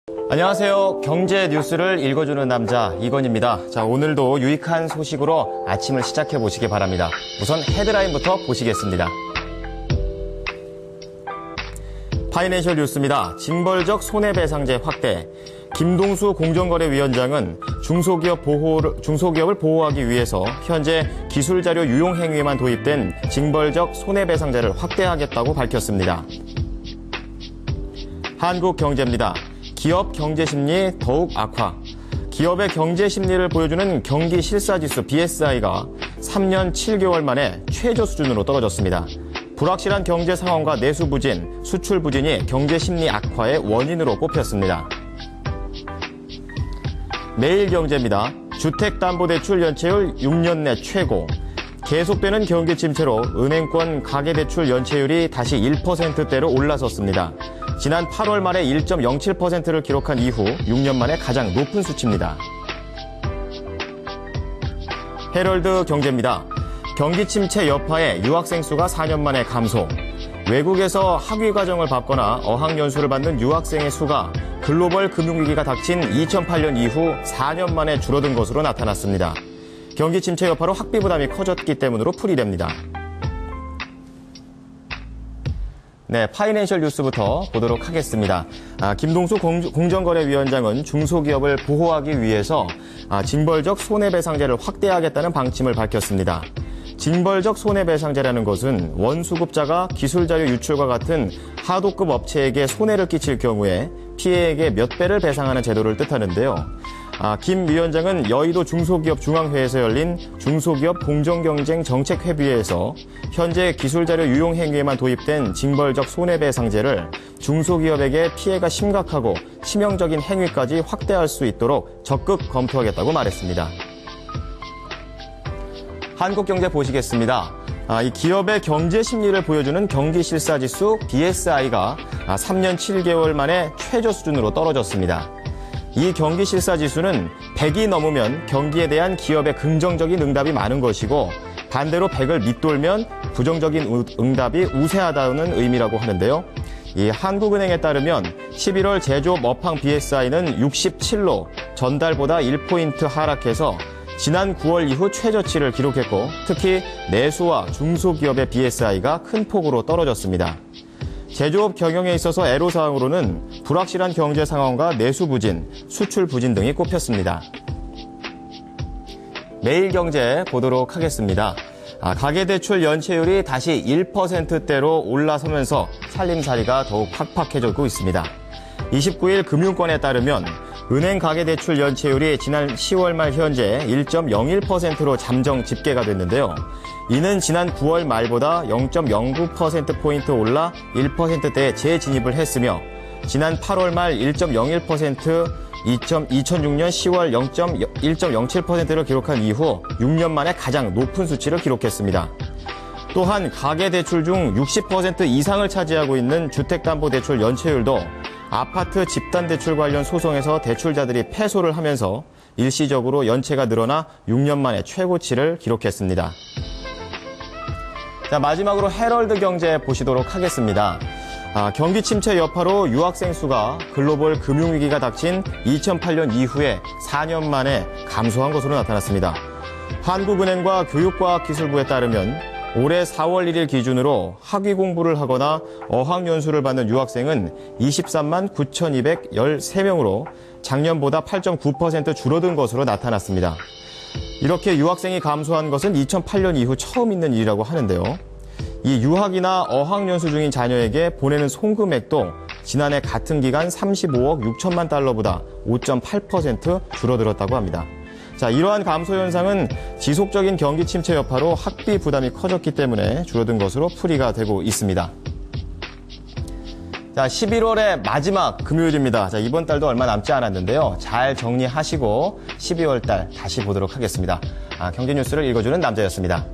안녕하세요. 경제 뉴스를 읽어주는 남자 이건입니다. 자, 오늘도 유익한 소식으로 아침을 시작해 보시기 바랍니다. 우선 헤드라인부터 보시겠습니다. 파이낸셜 뉴스입니다. 징벌적 손해배상제 확대. 김동수 공정거래위원장은 중소기업을 보호하기 위해서 현재 기술자료 유용 행위에만 도입된 징벌적 손해배상제를 확대하겠다고 밝혔습니다. 한국경제입니다. 기업 경제심리 더욱 악화. 기업의 경제심리를 보여주는 경기실사지수 BSI가 3년 7개월 만에 최저 수준으로 떨어졌습니다. 불확실한 경제 상황과 내수 부진, 수출 부진이 경제심리 악화의 원인으로 꼽혔습니다. 매일경제입니다. 주택담보대출 연체율 6년 내 최고. 계속되는 경기 침체로 은행권 가계대출 연체율이 다시 1%대로 올라섰습니다. 지난 8월 말에 1.07%를 기록한 이후 6년 만에 가장 높은 수치입니다. 헤럴드 경제입니다. 경기 침체 여파에 유학생 수가 4년 만에 감소. 외국에서 학위 과정을 밟거나 어학연수를 받는 유학생의 수가 글로벌 금융위기가 닥친 2008년 이후 4년 만에 줄어든 것으로 나타났습니다. 경기 침체 여파로 학비 부담이 커졌기 때문으로 풀이됩니다. 네, 파이낸셜 뉴스부터 보도록 하겠습니다. 김동수 공정거래위원장은 중소기업을 보호하기 위해서 징벌적 손해배상제를 확대하겠다는 방침을 밝혔습니다. 징벌적 손해배상제라는 것은 원수급자가 기술자료 유출과 같은 하도급 업체에게 손해를 끼칠 경우에 피해액의 몇 배를 배상하는 제도를 뜻하는데요. 김 위원장은 여의도 중소기업 중앙회에서 열린 중소기업 공정경쟁 정책회의에서 현재 기술자료 유용 행위에만 도입된 징벌적 손해배상제를 중소기업에게 피해가 심각하고 치명적인 행위까지 확대할 수 있도록 적극 검토하겠다고 말했습니다. 한국경제 보시겠습니다. 이 기업의 경제 심리를 보여주는 경기실사지수 BSI가 3년 7개월 만에 최저 수준으로 떨어졌습니다. 이 경기실사지수는 100이 넘으면 경기에 대한 기업의 긍정적인 응답이 많은 것이고 반대로 100을 밑돌면 부정적인 응답이 우세하다는 의미라고 하는데요. 이 한국은행에 따르면 11월 제조업 업황 BSI는 67로 전달보다 1포인트 하락해서 지난 9월 이후 최저치를 기록했고 특히 내수와 중소기업의 BSI가 큰 폭으로 떨어졌습니다. 제조업 경영에 있어서 애로사항으로는 불확실한 경제 상황과 내수 부진, 수출 부진 등이 꼽혔습니다. 매일경제 보도록 하겠습니다. 가계대출 연체율이 다시 1%대로 올라서면서 살림살이가 더욱 팍팍해지고 있습니다. 29일 금융권에 따르면 은행 가계대출 연체율이 지난 10월 말 현재 1.01%로 잠정 집계가 됐는데요. 이는 지난 9월 말보다 0.09%포인트 올라 1%대에 재진입을 했으며 지난 8월 말 1.01%, 2006년 10월 1.07%를 기록한 이후 6년 만에 가장 높은 수치를 기록했습니다. 또한 가계대출 중 60% 이상을 차지하고 있는 주택담보대출 연체율도 아파트 집단대출 관련 소송에서 대출자들이 패소를 하면서 일시적으로 연체가 늘어나 6년 만에 최고치를 기록했습니다. 자, 마지막으로 헤럴드 경제 보시도록 하겠습니다. 경기 침체 여파로 유학생 수가 글로벌 금융위기가 닥친 2008년 이후에 4년 만에 감소한 것으로 나타났습니다. 한국은행과 교육과학기술부에 따르면 올해 4월 1일 기준으로 학위 공부를 하거나 어학연수를 받는 유학생은 23만 9,213명으로 작년보다 8.9% 줄어든 것으로 나타났습니다. 이렇게 유학생이 감소한 것은 2008년 이후 처음 있는 일이라고 하는데요. 이 유학이나 어학연수 중인 자녀에게 보내는 송금액도 지난해 같은 기간 35억 6천만 달러보다 5.8% 줄어들었다고 합니다. 자, 이러한 감소 현상은 지속적인 경기 침체 여파로 학비 부담이 커졌기 때문에 줄어든 것으로 풀이가 되고 있습니다. 자, 11월의 마지막 금요일입니다. 자, 이번 달도 얼마 남지 않았는데요. 잘 정리하시고 12월 달 다시 보도록 하겠습니다. 경제 뉴스를 읽어주는 남자였습니다.